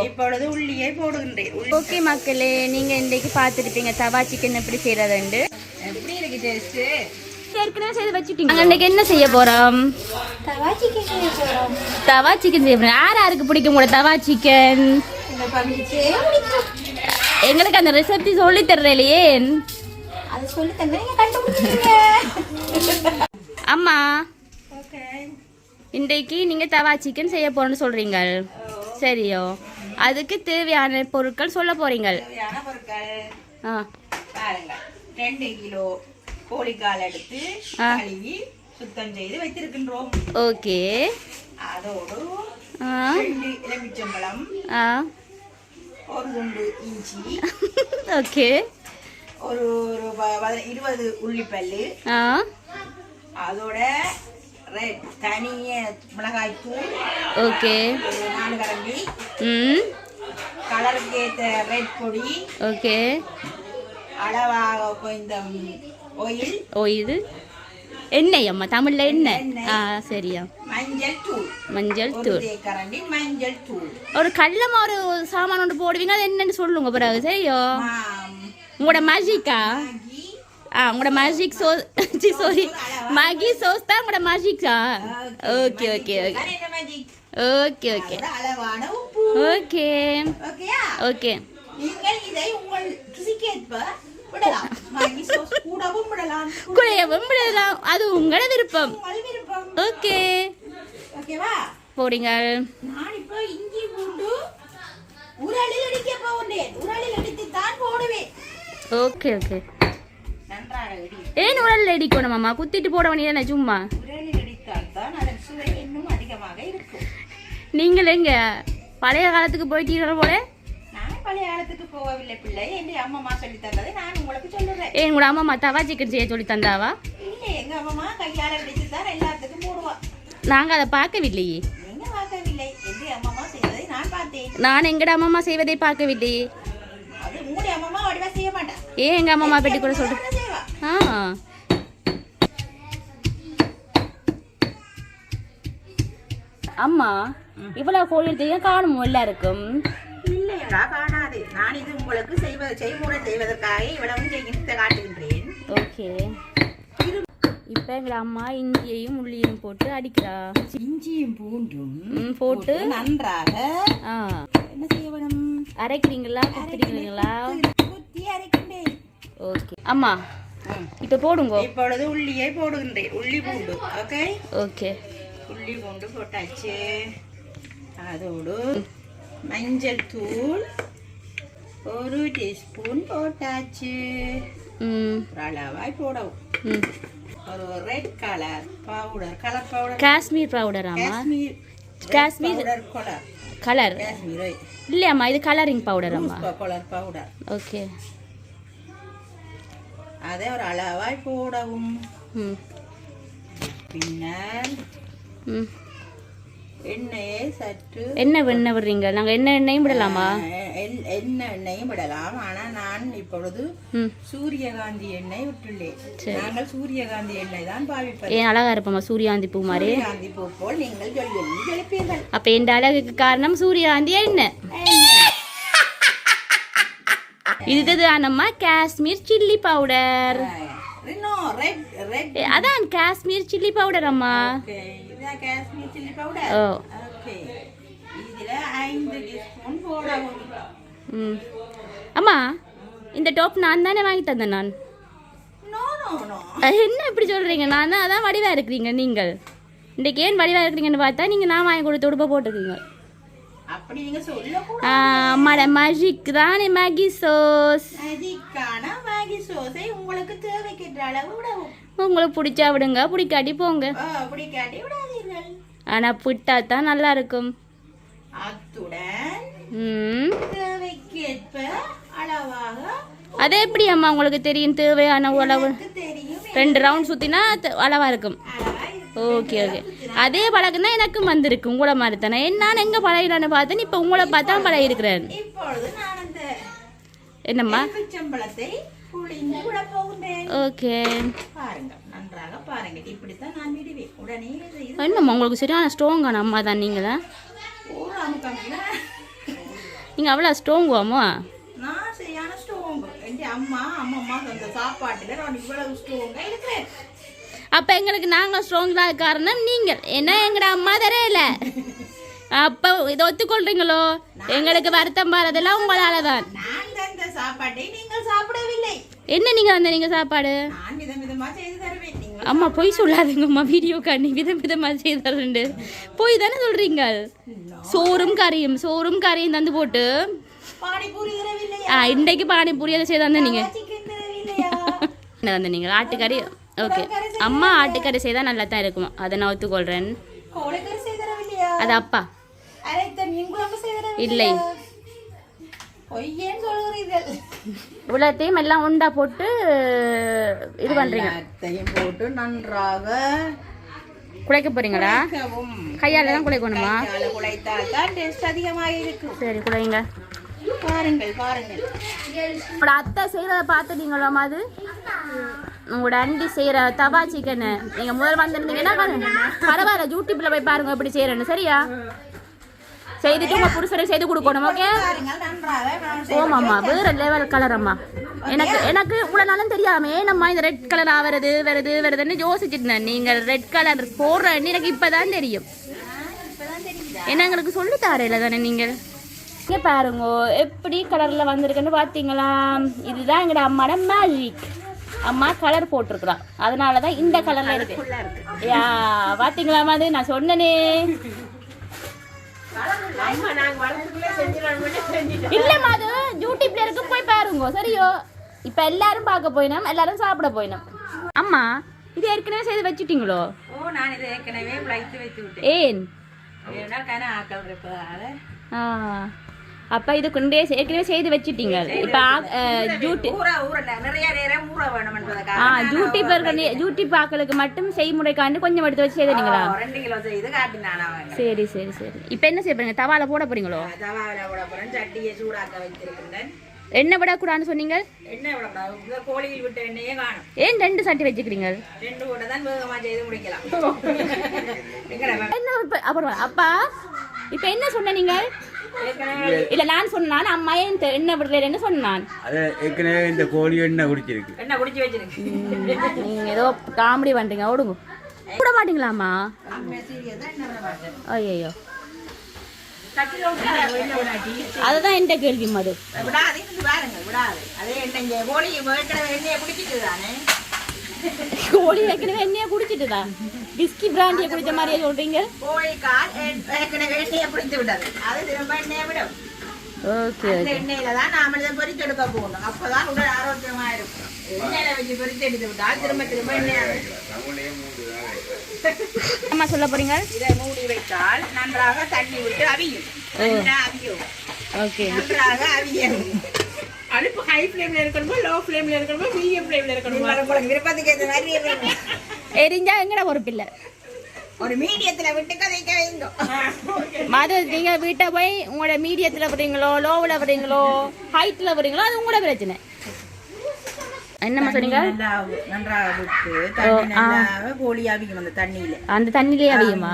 இப்பொழுது உள்ளியை போடுகின்றேன். ஓகே மக்களே, நீங்க இன்னைக்கு பார்த்துருப்பீங்க தவா சிக்கன் எப்படி செய்யறதுண்டு. எப்படி இருக்கு டேஸ்ட்? ஏற்கனவே செய்து வச்சுட்டீங்க. நாங்க இன்னைக்கு என்ன செய்ய போறோம்? தவா சிக்கன் செய்ய போறோம். தவா சிக்கன் செய்ய போறோம். யாருக்கு பிடிக்கும் கூட தவா சிக்கன்? எங்களுக்கு அந்த ரெசிபி சொல்லி தர்றலையே. அது சொல்லி தந்தா நீங்க கண்டுபிடிச்சீங்க. அம்மா, ஓகே, இன்றைக்கு நீங்க தவா சிக்கன் செய்ய போறோம்னு சொல்றீங்க. சரியோ, அதுக்கு தேவையான பொருட்கள் சொல்ல போறீங்க. தேவையான பொருட்கள் பாருங்க. 2 கிலோ கோழிக்கால் எடுத்து கழுவி சுத்தம் செய்து வைத்திருக்கின்றோம். ஓகே. அதோடு 2 எலுமிச்சம்பழம், 1 துண்டு இஞ்சி, ஓகே, ஒரு 20 உள்ளிப்பல்லு, அதோட தனிய மிளகாய் தூள், ஓகே, 4 கரண்டி, கலருக்கு ஏற்ற ரெட் பொடி, ஓகே, அளவாக கொஞ்சம் ஆயில், எண்ணெய் அம்மா, தமிழ்ல எண்ணெய். சரியா. மஞ்சள் தூள், கரண்டி மஞ்சள் தூள். ஒரு கல்லமா ஒரு சாமான் ஒன்று போடுவீங்க, அது என்னன்னு சொல்லுங்க பிறகு. சரியோ, உங்களோட மேஜிக்கா? உங்களோட magic sauce, sorry, Maggi sauce தான் உங்களோட மேஜிக்கா? Okay okay okay okay okay அளவான உப்பு. Okay okay. நீங்கள் இதை உங்கள் ருசிக்கேற்ப விடலாம். மேகி சோஸ் கூடவும் விடலாம், குறையவும் விடலாம், அது உங்களோட விருப்பம். ஓகே, ஓகேவா? போடுங்க. நான் இப்போ இஞ்சி பூண்டு உரலில் அடிக்க போகிறேன். உரலில் அடித்து தான் போடுவேன். Okay okay. நன்றாக இடி. ஏன் உரலில் அடிக்கணும் அம்மா? குத்திட்டு போட வேண்டியதானே சும்மா? உரலில் அடித்தால் தான் அதன் சுவை இன்னும் அதிகமாக இருக்கும். நீங்கள் எங்க பழைய காலத்துக்கு போயிட்டீங்க போல? நான் பழைய காலத்துக்கு போகவில்லை பிள்ளை. என் அம்மா சொல்லி தந்ததை நான் உங்களுக்கு சொல்லுறேன். ஏன் உங்களோட அம்மா தவா சிக்கன் செய்ய சொல்லி தந்தாவா? இல்லை, எங்க அம்மா கையால அடிச்சு தான் எல்லாத்துக்கும் போடுவா. நாங்க அதை பார்க்கவில்லையே. நீங்க பார்க்கவில்லை, எங்க அம்மா செய்வதை நான் பார்த்தேன். நான் எங்கட அம்மா செய்வதை பார்க்கவில்லையே. அது மூடி அம்மா வடிவா செய்ய மாட்டா. ஏன் எங்க அம்மா பெட்டி கூட சொல்றேன். அம்மா, இவ்வளவு கோழி எடுத்தீங்க, காணுமோ எல்லாருக்கும்? இல்லையா, காணாது. நான் இது உங்களுக்கு செய்வதற்காக இவ்வளவு செய்கின்ற காட்டுகின்றேன். ஓகே. இப்ப எங்க அம்மா இஞ்சியையும் உள்ளியும் போட்டு அடிக்கிறா. இஞ்சியும் பூண்டும் போட்டு நன்றாக என்ன செய்ய வேணும்? அரைக்கிறீங்களா, குத்துறீங்களா? குத்தி அரைக்கின்றேன். ஓகே அம்மா, இப்ப போடுங்க. இப்பொழுது உள்ளியை போடுகின்றேன். உள்ளி பூண்டு. Okay okay. உள்ளி பூண்டு போட்டாச்சு. அதோடு மஞ்சள் தூள் 1 டீஸ்பூன் போட்டாச்சு. அளவாய் போடவும். ஒரு red colour powder, colour powder, Kashmir powder. ஆமா, காஷ்மீர் கலர் இல்லையாம்மா, இது கலரிங் பவுடர். அம்மா, கலர் பவுடர். ஓகே. அதை ஒரு அளவாய் போடவும். பின்னர் எண்ணெயை சற்று எண்ணெய் விடுறீங்க. நாங்க எண்ணெயும் விடலாமா? எண்ணெயும் விடலாம். ஆனா நான் இப்பொழுது சூரியகாந்தி எண்ணெய் விட்டுள்ளேன். நாங்கள் சூரியகாந்தி எண்ணெய் தான் பாவிப்போம். ஏன் அழகா இருப்போமா சூரியகாந்தி பூ மாதிரி? சூரியகாந்தி பூ போல் நீங்கள் ஜொலிப்பீர்கள். அப்ப இந்த அழகுக்கு காரணம் சூரியகாந்தி எண்ணெய். இதுதானம்மா காஷ்மீர் சில்லி பவுடர். அதான் காஷ்மீர் சில்லி பவுடர் அம்மா. Kashmir chilli powder. ஓகே. இதுல 5 டீஸ்பூன் போடவும். அம்மா, இந்த டாப் நான் தானே வாங்கி தந்தேன். நான் என்ன இப்படி சொல்றீங்க? நான் தான் அதான் வடிவா இருக்கிறீங்க நீங்கள். இன்றைக்கு ஏன் வடிவா இருக்கிறீங்கன்னு பார்த்தா நீங்க நான் வாங்கி கொடுத்து உடுப்ப போட்டிருக்கீங்க. அப்படி நீங்க சொல்லக்கூடாது. அம்மாட மேஜிக் தானே மேகி சோஸ். மேஜிக்கான மேகி சோஸை உங்களுக்கு தேவைக்கேற்ற அளவு விடவும். உங்களுக்கு பிடிச்சா விடுங்க, பிடிக்காட்டி போங்க. பிடிக்காட்டி விடாதீர்கள். ஆனா பிட்டா தான் நல்லா இருக்கும். அத்துடன் தேவைக்கேற்ப அளவாக. அது எப்படி அம்மா உங்களுக்கு தெரியும்? தேவையான அளவு 2 ரவுண்ட் சுத்தினா அளவா இருக்கும். Okay okay. அதே பழக்கம் தான் எனக்கும் வந்திருக்கு உங்கள மாதிரி தானே. நான் எங்க பழகினான்னு பார்த்தேன், இப்ப உங்களை பார்த்தா பழகி இருக்கிறேன். என்னம்மா? ஓகே. என்னம்மா உங்களுக்கு சரியான ஸ்ட்ராங்கான அம்மா தான் நீங்களா? நீங்கள் அவ்வளோ ஸ்ட்ராங்குவாமோ? நான் சரியான ஸ்ட்ராங். என் அம்மா அந்த சாப்பாட்டுல நான் இவ்வளவு ஸ்ட்ராங்கா இருக்கிறேன். அப்போ எங்களுக்கு நாங்கள் ஸ்ட்ராங்காக காரணம் நீங்கள். ஏன்னா எங்கட அம்மா தரையில. அப்போ இதை ஒத்துக்கொள்றீங்களோ? எங்களுக்கு வருத்தம் பாரதெல்லாம் உங்களால தான். நான் தந்த சாப்பாட்டை நீங்கள் சாப்பிடவில்லை. என்ன நீங்கள் சாப்பாடு? நான் விதவிதமா செய்து தருவேன். அம்மா பொய் சொல்லாதீங்கம்மா. வீடியோ காணி விதவிதமா செய்து தரேன். பொய் தானே சொல்றீங்க. சோறும் கறியும் தந்து போட்டு பானிபூரி தரவில்லையா? இன்றைக்கு பானிபூரி அதை செய்து தந்த நீங்கள். என்ன தந்த நீங்கள்? ஆட்டுக்கறி. ஓகே அம்மா ஆட்டுக்கறி செய்தால் நல்லா தான் இருக்குமா, அதை நான் ஒத்துக்கொள்கிறேன். அது அப்பா இல்லை. இவ்வளோத்தையும் எல்லாம் உண்டா போட்டு இது பண்ணுறீங்க. போட்டு நன்றாக குழைக்க போறீங்களா? கையால தான் குழைக்கணுமா? குழைத்தால் தான் டேஸ்ட் அதிகமாக இருக்கும். சரி குழைங்க. பாருங்கள். உங்களோட அத்தை செய்கிறத பார்த்துட்டீங்களா? அது உங்களோட அண்டி செய்கிற தவா சிக்கனு நீங்கள் முதல் வந்திருந்தீங்கன்னா பரவாயில்ல, யூடியூப்பில் போய் பாருங்க எப்படி செய்கிறேன்னு. சரியா? செய்துட்டு உங்கள் புருஷருக்கு செய்து கொடுக்கணும். ஓகே? ஓமாம்மா வேறு லெவல் கலர் அம்மா. எனக்கு இவ்வளோ நாளும் தெரியாமே நம்ம இந்த ரெட் கலர் வருதுன்னு யோசிச்சுட்டு இருந்தேன். நீங்கள் ரெட் கலர் போடுறேன்னு எனக்கு இப்போ தான் தெரியும். ஏன்னா எங்களுக்கு சொல்லி தாரையில தானே நீங்கள். இங்கே பாருங்க எப்படி கலரில் வந்திருக்குன்னு பார்த்தீங்களா? இதுதான் எங்களோட அம்மாட மேஜிக். அம்மா கலர் போட்டிருக்கிறா, அதனால தான் இந்த கலரில் இருக்கு. யா பார்த்தீங்களா? அது நான் சொன்னனே. இல்லம்மா அது யூடியூப்ல இருக்கு, போய் பாருங்க. சரியோ? இப்ப எல்லாரும் பார்க்க போயினோம், எல்லாரும் சாப்பிட போயினோம். அம்மா இது ஏற்கனவே செய்து வச்சுட்டீங்களோ? ஓ நான் இதை ஏற்கனவே வைத்து விட்டேன். ஏன்? அப்ப இது கொண்டே ஏற்கனவே செய்து வச்சுட்டீங்க. இப்ப யூடியூப் ஆக்களுக்கு மட்டும் செய்முறைக்காண்டு கொஞ்சம் எடுத்து வச்சு செய்தீங்களா? 2 கிலோ செய்து காட்டினானா. சரி. இப்ப என்ன செய்ய போறீங்க? தவால போட போறீங்களோ? தவால போட போறேன். சட்டியை சூடாக்க வைத்திருக்கிறேன். எண்ணெய் விடக்கூடாதுன்னு சொன்னீங்க. எண்ணெய் விடக்கூடாது. கோழியில் விட்ட எண்ணெயே காணும். ஏன் 2 சட்டி வச்சுக்கிறீங்க? 2 கூட தான் வேகமா செய்து முடிக்கலாம். அப்புறம் அப்பா இப்ப என்ன சொன்ன நீங்க? இல்ல நான் சொன்னான் அம்மா என்ன விடுறேன்னு சொன்னான். ஏற்கனவே இந்த கோழி எண்ணெய் குடிச்சிருக்கு. எண்ணெய் குடிச்சு வச்சிருக்கு. நீங்க ஏதோ காமெடி பண்றீங்க. ஓடுங்க. கூட மாட்டீங்களாம்மா? ஐயோ அதுதான் எந்த கேள்வி. மது கோழி ஏற்கனவே எண்ணெய குடிச்சிட்டுதா? பிஸ்கி பிராண்டிய குடிச்ச மாதிரியே சொல்றீங்க. ஓகே எண்ணெயில தான் நாம இதை பொரித்து எடுக்க போகணும். அப்பதான் உடல் ஆரோக்கியமா இருக்கும். எண்ணெயில வச்சு பொரித்து எடுத்து விட்டால் திரும்ப எண்ணெய். அம்மா சொல்ல போறீங்க? இதை மூடி வைத்தால் நன்றாக தண்ணி விட்டு அவியும். ஓகே நன்றாக அவியும். அடுப்பு ஹை ஃப்ளேம்ல இருக்கணுமா, லோ ஃப்ளேம்ல இருக்கணுமா, மீடியம் ஃப்ளேம்ல இருக்கணுமா? உங்களுக்கு விருப்பத்துக்கு ஏற்ற மாதிரி எரிஞ்சா எங்கட பொறுப்பில்லை. ஒரு மீடியத்துல விட்டு கதைக்க வைங்க. மது நீங்க வீட்டை போய் உங்களோட மீடியத்துல விடுறீங்களோ, லோவில் விடுறீங்களோ, ஹைட்ல விடுறீங்களோ, அது உங்களோட பிரச்சனை. என்னம்மா சொன்னீங்க? நன்றாக விட்டு தண்ணி நல்லா கோழி அவியும். அந்த தண்ணியில அந்த தண்ணியிலே அவியுமா?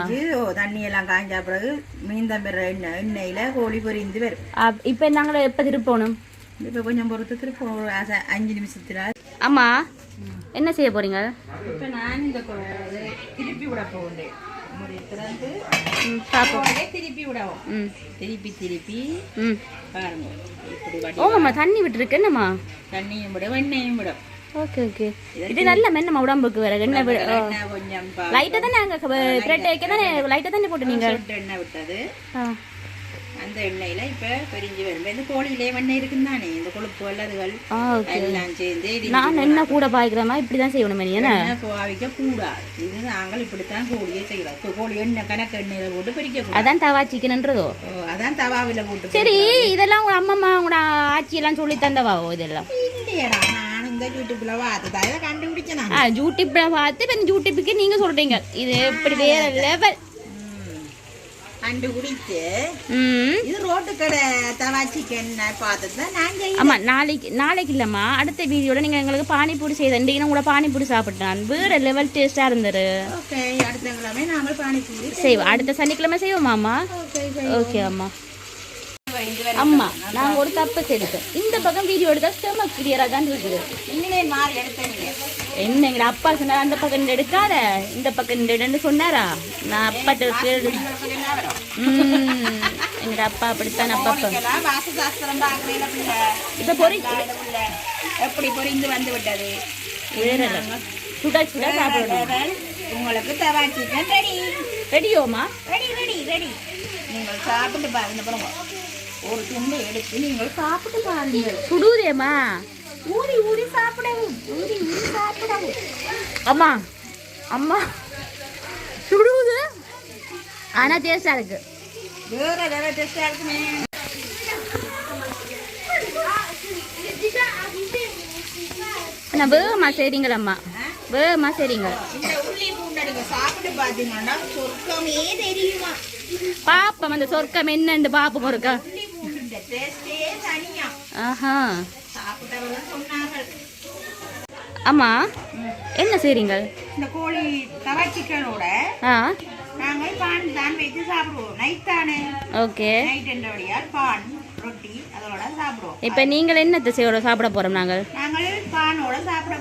தண்ணி எல்லாம் காய்ஞ்ச பிறகு மீந்தம் பெற எண்ணெயில கோழி பொரிந்து வரும். இப்ப நாங்கள எப்ப திருப்பணும்? இப்ப கொஞ்சம் பொறுத்து திருப்போம். 5 நிமிஷத்துல. அம்மா என்ன செய்ய போறீங்க? இப்ப நான் இந்த திருப்பி விட போகிறேன். திருப்பி விடவும். திருப்பி பாருங்க. ஓமாம்மா தண்ணி விட்டுருக்கு. என்னம்மா தண்ணியும் விட எண்ணெயும் விடும். ஓகே இது நல்ல மென்னம்மா உடம்புக்கு. வேற எண்ணெய் கொஞ்சம் லைட்டா தானே அங்க பிரெட் வைக்க தானே லைட்டா தானே போட்டு நீங்க எண்ணெய் விட்டது. அந்த எண்ணெயில இப்ப பெரிஞ்சு வரும். இந்த கோழியிலே எண்ணெய் இருக்குன்னு தானே இந்த கொழுப்பு அல்லதுகள் எல்லாம் சேர்ந்து நான் என்ன கூட பாய்க்கிறமா இப்படிதான் செய்யணும். சுவாவிக்க கூடாது. இது நாங்கள் இப்படித்தான் கோழியே செய்யறோம். கோழி எண்ணெய் கணக்கு எண்ணெயில போட்டு பொரிக்க. அதான் தவா சிக்கன்ன்றதோ? அதான் தவாவில போட்டு. சரி இதெல்லாம் உங்க அம்மா உங்களோட ஆட்சி எல்லாம் சொல்லி தந்தவாவோ? இதெல்லாம் இல்லையடா, நான் இந்த யூடியூப்ல பார்த்து இதை கண்டுபிடிச்சேன். யூடியூப்ல பார்த்து இப்ப யூடியூப்புக்கு நீங்க சொல்றீங்க இது இப்படி வேற லெவல் கண்டுபிடிச்சு. இது ரோட்டு கடை தவா சிக்கன் பார்த்துட்டு தான் நான் செய்யறேன். ஆமா நாளைக்கு இல்லம்மா அடுத்த வீடியோல நீங்க எங்களுக்கு பானிபூரி செய்த இன்றைக்கு கூட பானிபூரி சாப்பிட்டான். வேற லெவல் டேஸ்டா இருந்தது. ஓகே அடுத்த கிழமை நாம பானிபூரி செய்வோம். அடுத்த சனிக்கிழமை செய்வோமாம்மா? ஓகே அம்மா. இது வரை அம்மா நான் ஒரு தப்பு செய்துட்டேன். இந்த பக்கம் வீடியோ எடுத்தா செம கிளியரா தான் இருக்குது. நீங்களே மாறி எடுத்தீங்க. என்ன எங்க அப்பா சொன்னா அந்த பக்கம் எடுக்காத இந்த பக்கம் எடுன்னு சொன்னாரா? நான் அப்பாட்ட கேடு. எங்க அப்பா அப்படித்தான் அப்பா வாசு சாஸ்திரம் பாக்குறேன் பிள்ளை. இப்ப பொறி எப்படி பொறிந்து வந்து விட்டது. வேற சுட சுட சாப்பிடணும். உங்களுக்கு தவா சிக்கன் ரெடி. ரெடியோமா? Ready ready ready. நீங்கள் சாப்பிட்டு பாருங்க. பாருங்க ஒரு துண்டு எடுத்து நீங்கள் சாப்பிட்டு பாருங்க. சுடுதேமா? ஊறி ஊறி சாப்பிடவும். ஊறி ஊறி சாப்பிடவும். அம்மா அம்மா சுடுது ஆனா டேஸ்டா இருக்கு. வேற வேற டேஸ்டா இருக்குமே. அண்ணா வேகமா சரிங்களம்மா வேகமா சரிங்க. இந்த உள்ளி பூண்டை நீங்க சாப்பிட்டு பாத்தீங்கன்னா சொர்க்கமே தெரியுமா? பாப்பம் அந்த சொர்க்கம் என்னன்னு பாப்போம் ஒருக்கா. உள்ளி பூண்டு டேஸ்டே தனியா. ஆஹா சாப்பிட்டவங்க சொன்னார்கள். அம்மா என்ன செய்றீங்க? இந்த கோழி தவா சிக்கனோட நாங்கள் பான் தான் வைத்து சாப்பிடுவோம். நைட் தானே. ஓகே. நைட் என்றபடியால் பான் ரொட்டி அதோட சாப்பிடுவோம். இப்போ நீங்கள் என்னத்தை செய்யோட சாப்பிட போறோம்? நாங்கள் பானோட சாப்பிட